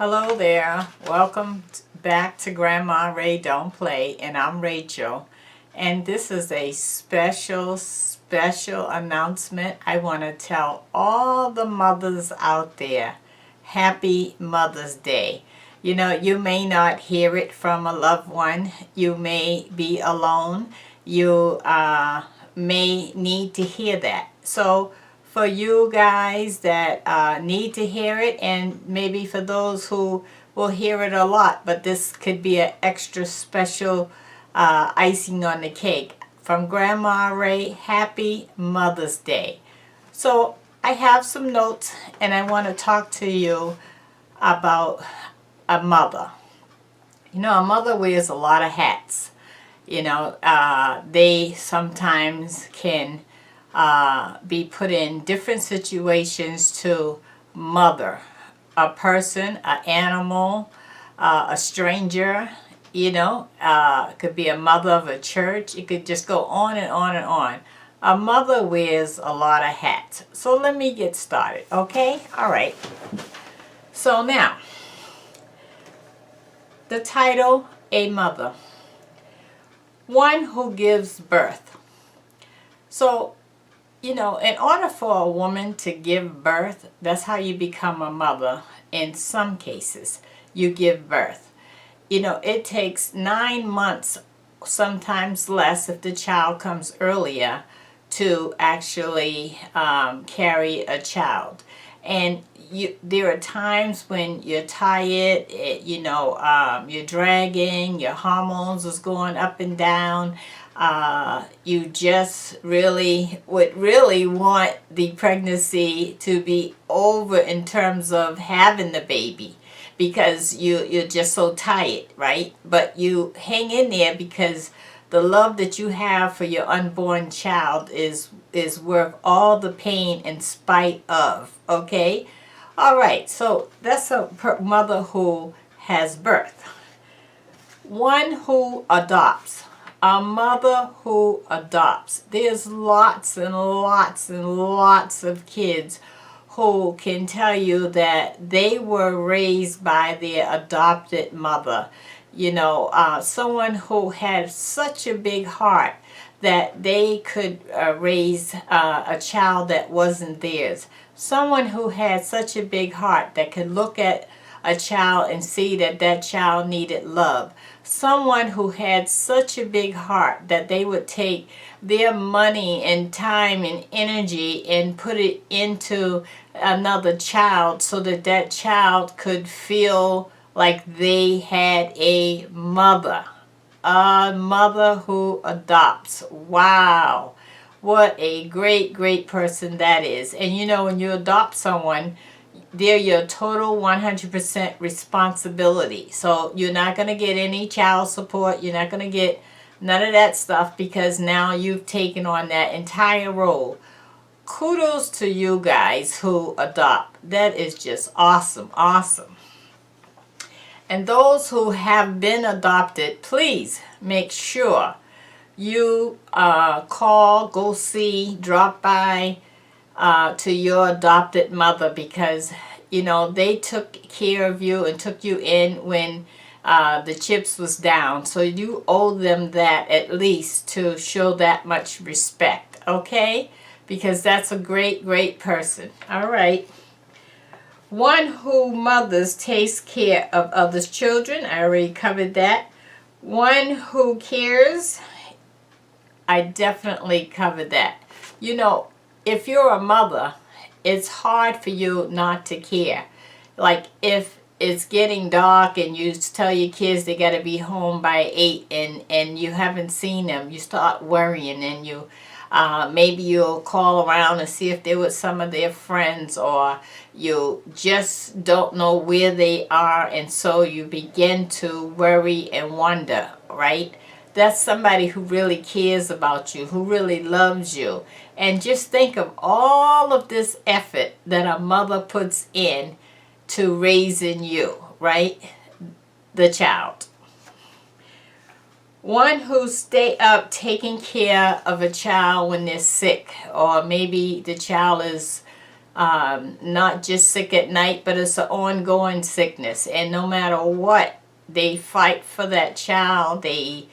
Hello there. Welcome back to Grandma Ray Don't Play, and I'm Rachel. And this is a special announcement. I want to tell all the mothers out there, Happy Mother's Day. You know, you may not hear it from a loved one. You may be alone. You may need to hear that. So for you guys that need to hear it, and maybe for those who will hear it a lot, but this could be an extra special icing on the cake. From Grandma Ray, Happy Mother's Day. So I have some notes, and I want to talk to you about a mother. You know, a mother wears a lot of hats. You know, they sometimes can be put in different situations to mother a person, an animal, a stranger. You know, it could be a mother of a church. It could just go on and on and on. A mother wears a lot of hats. So let me get started, okay? All right. So now, the title, A Mother. One who gives birth. So, you know, in order for a woman to give birth, that's how you become a mother. In some cases, you give birth. You know, it takes 9 months, sometimes less if the child comes earlier, to actually carry a child. And there are times when you're tired, you're dragging, your hormones is going up and down. You just really want the pregnancy to be over in terms of having the baby, because you're just so tired, right? But you hang in there because the love that you have for your unborn child is worth all the pain in spite of, okay? All right, so that's a mother who has birth. One who adopts. A mother who adopts. There's lots and lots and lots of kids who can tell you that they were raised by their adopted mother. You know, someone who had such a big heart that they could raise a child that wasn't theirs. Someone who had such a big heart that could look at a child and see that that child needed love. Someone who had such a big heart that they would take their money and time and energy and put it into another child so that that child could feel like they had a mother. A mother who adopts. Wow. What a great person that is. And you know, when you adopt someone, they're your total 100% responsibility. So you're not going to get any child support. You're not going to get none of that stuff, because now you've taken on that entire role. Kudos to you guys who adopt. That is just awesome. And those who have been adopted, please make sure you call, go see, drop by to your adopted mother, because you know they took care of you and took you in when the chips was down. So you owe them that, at least, to show that much respect, okay? Because that's a great person. All right. One who mothers takes care of others' children. I already covered that. One who cares. I definitely covered that. You know, if you're a mother, it's hard for you not to care. Like if it's getting dark and you tell your kids they got to be home by 8 and you haven't seen them, you start worrying, and you maybe you'll call around and see if they're with some of their friends, or you just don't know where they are, and so you begin to worry and wonder, right? That's somebody who really cares about you, who really loves you. And just think of all of this effort that a mother puts in to raising you, right? The child. One who stay up taking care of a child when they're sick, or maybe the child is not just sick at night, but it's an ongoing sickness. And no matter what, they fight for that child. They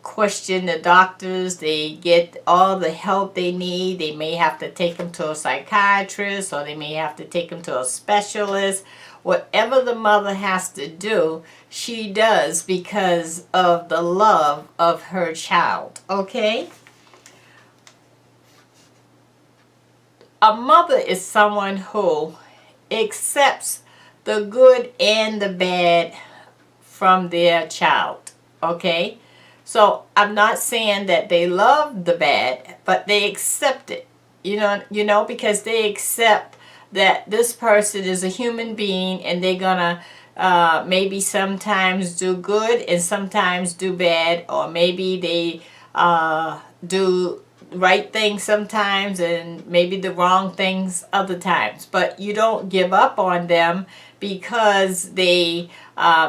question the doctors. They get all the help they need. They may have to take them to a psychiatrist, or they may have to take them to a specialist. Whatever the mother has to do, she does because of the love of her child. Okay? A mother is someone who accepts the good and the bad from their child. Okay? So I'm not saying that they love the bad, but they accept it. You know, because they accept that this person is a human being, and they're gonna maybe sometimes do good and sometimes do bad, or maybe they do right things sometimes and maybe the wrong things other times. But you don't give up on them because they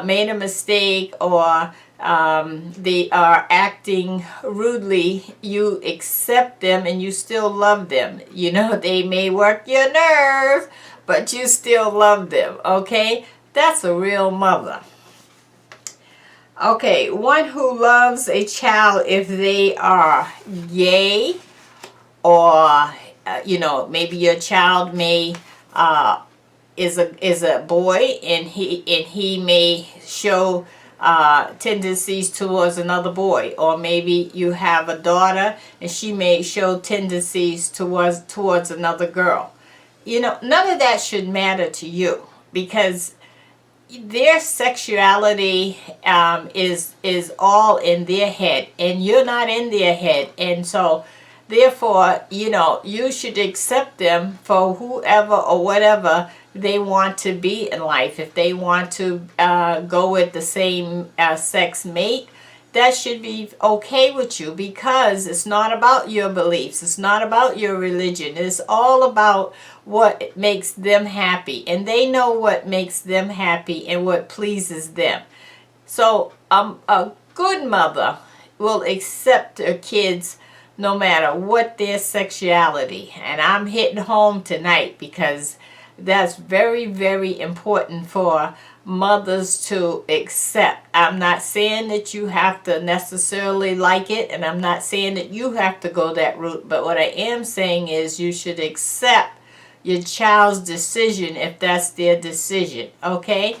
made a mistake, or they are acting rudely. You accept them and you still love them. You know, they may work your nerve, but you still love them. Okay? That's a real mother. Okay, one who loves a child if they are gay, or you know, maybe your child may is a boy, and he may show tendencies towards another boy, or maybe you have a daughter and she may show tendencies towards another girl. You know, none of that should matter to you, because their sexuality is all in their head, and you're not in their head. And so therefore, you know, you should accept them for whoever or whatever they want to be in life. If they want to go with the same sex mate, that should be okay with you, because it's not about your beliefs. It's not about your religion. It's all about what makes them happy. And they know what makes them happy and what pleases them. So a good mother will accept her kids no matter what their sexuality. And I'm hitting home tonight because that's very, very important for mothers to accept. I'm not saying that you have to necessarily like it, and I'm not saying that you have to go that route, but what I am saying is you should accept your child's decision if that's their decision. Okay?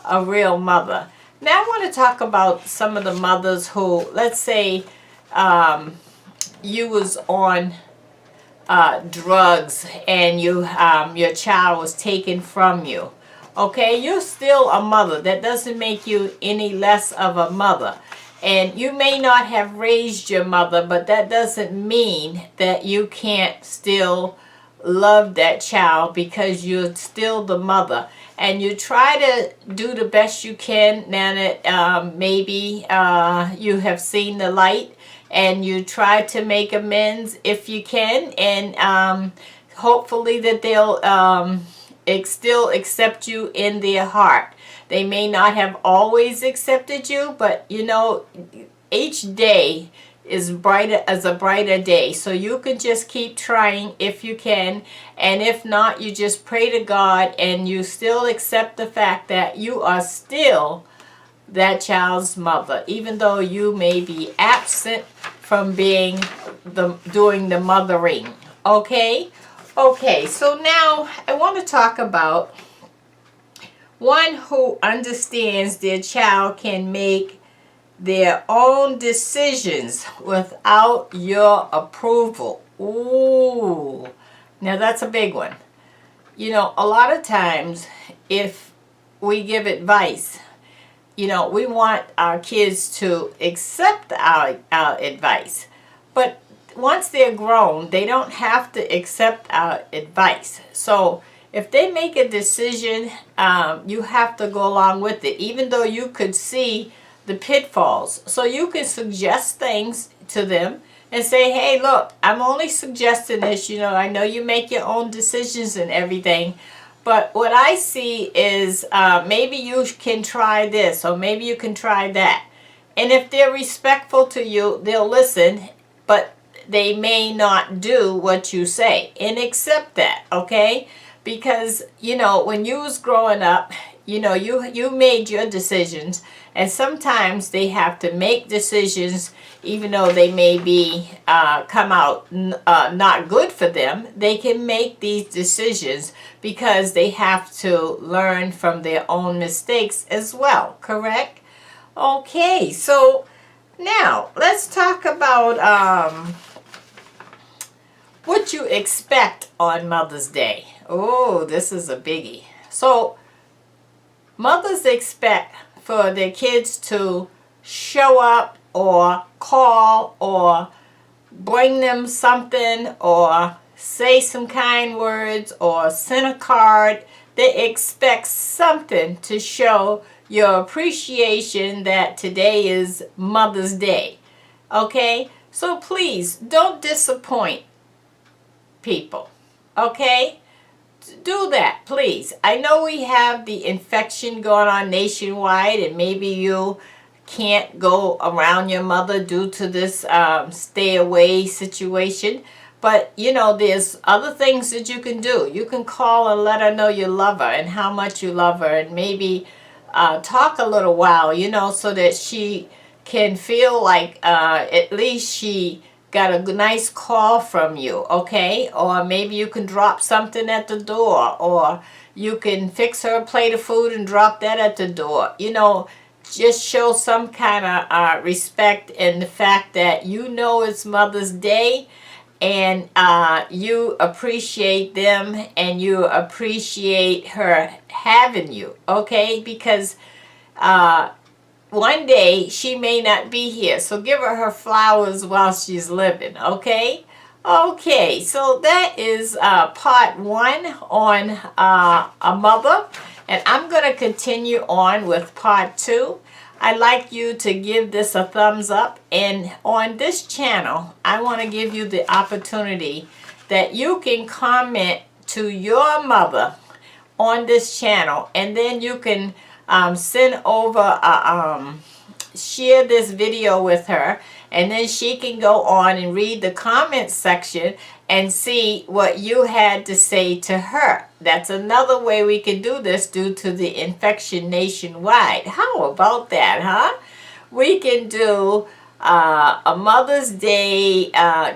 A real mother. Now I want to talk about some of the mothers who, let's say you was on drugs, and your child was taken from you. Okay, you're still a mother. That doesn't make you any less of a mother. And you may not have raised your mother, but that doesn't mean that you can't still love that child, because you're still the mother. And you try to do the best you can now that maybe you have seen the light, and you try to make amends if you can, and hopefully that they'll still accept you in their heart. They may not have always accepted you, but you know, each day is brighter as a brighter day. So you can just keep trying if you can, and if not, you just pray to God and you still accept the fact that you are still that child's mother, even though you may be absent from doing the mothering. Okay? Okay, so now I want to talk about one who understands their child can make their own decisions without your approval. Ooh, now that's a big one. You know, a lot of times if we give advice, you know, we want our kids to accept our advice. But once they're grown, they don't have to accept our advice. So if they make a decision, you have to go along with it, even though you could see the pitfalls. So you can suggest things to them and say, hey, look, I'm only suggesting this. You know, I know you make your own decisions and everything, but what I see is maybe you can try this, or maybe you can try that. And if they're respectful to you, they'll listen. But they may not do what you say, and accept that, okay? Because, you know, when you was growing up, you know, you made your decisions, and sometimes they have to make decisions even though they may be come out not good for them. They can make these decisions because they have to learn from their own mistakes as well, correct? Okay, so now let's talk about what you expect on Mother's Day. Oh, this is a biggie. So mothers expect for their kids to show up or call or bring them something or say some kind words or send a card. They expect something to show your appreciation that today is Mother's Day. Okay? So please don't disappoint people. Okay? Do that, please. I know we have the infection going on nationwide, and maybe you can't go around your mother due to this stay away situation. But, you know, there's other things that you can do. You can call and let her know you love her and how much you love her, and maybe talk a little while, you know, so that she can feel like at least she got a nice call from you, okay? Or maybe you can drop something at the door, or you can fix her a plate of food and drop that at the door. You know, just show some kind of respect in the fact that you know it's Mother's Day, and you appreciate them and you appreciate her having you, okay? Because one day she may not be here, so give her flowers while she's living, okay? Okay, so that is part 1 on a mother, and I'm going to continue on with part 2. I'd like you to give this a thumbs up, and on this channel I want to give you the opportunity that you can comment to your mother on this channel, and then you can send over share this video with her, and then she can go on and read the comments section and see what you had to say to her. That's another way we can do this due to the infection nationwide. How about that, huh? We can do a Mother's Day.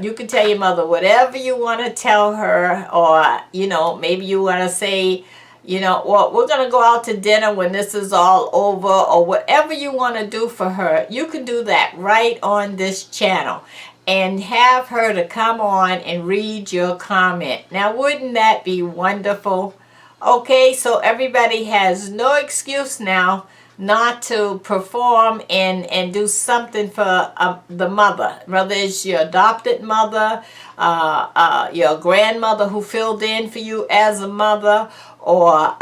You can tell your mother whatever you want to tell her, or, you know, maybe you want to say, you know, well, we're going to go out to dinner when this is all over, or whatever you want to do for her. You can do that right on this channel and have her to come on and read your comment. Now, wouldn't that be wonderful? Okay, so everybody has no excuse now not to perform and do something for the mother, whether it's your adopted mother, your grandmother who filled in for you as a mother, or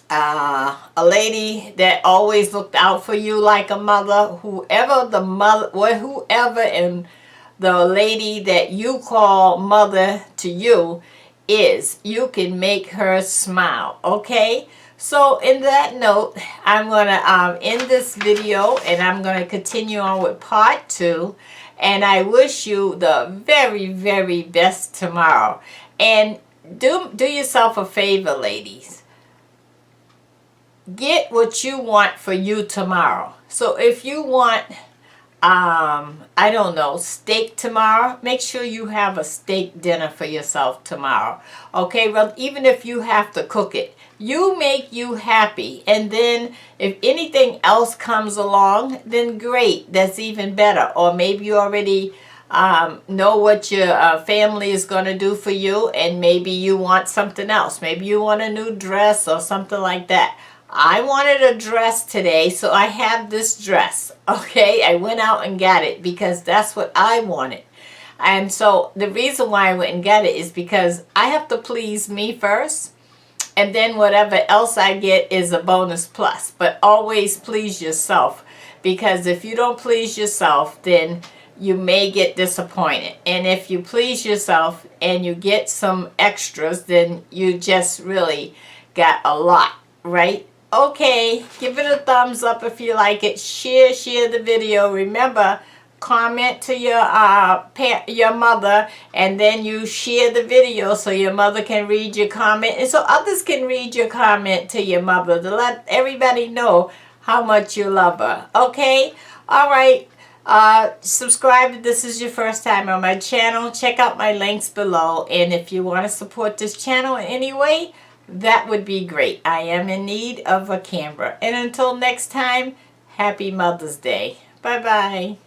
a lady that always looked out for you like a mother. Whoever the mother, whoever and the lady that you call mother to you is, you can make her smile, okay? So in that note, I'm going to end this video, and I'm going to continue on with part 2. And I wish you the very, very best tomorrow. And do yourself a favor, ladies. Get what you want for you tomorrow. So if you want, I don't know, steak tomorrow, make sure you have a steak dinner for yourself tomorrow. Okay, well, even if you have to cook it, you make you happy. And then if anything else comes along, then great, that's even better. Or maybe you already know what your family is going to do for you, and maybe you want something else. Maybe you want a new dress or something like that. I wanted a dress today, so I have this dress. Okay, I went out and got it because that's what I wanted. And so the reason why I went and got it is because I have to please me first, and then whatever else I get is a bonus plus. But always please yourself, because if you don't please yourself, then you may get disappointed. And if you please yourself and you get some extras, then you just really got a lot, right? Okay, give it a thumbs up if you like it. Share the video. Remember, comment to your mother, and then you share the video so your mother can read your comment, and so others can read your comment to your mother, to let everybody know how much you love her. Okay? All right. Subscribe if this is your first time on my channel. Check out my links below, and if you want to support this channel in any way, that would be great. I am in need of a camera. And until next time, happy Mother's Day. Bye bye.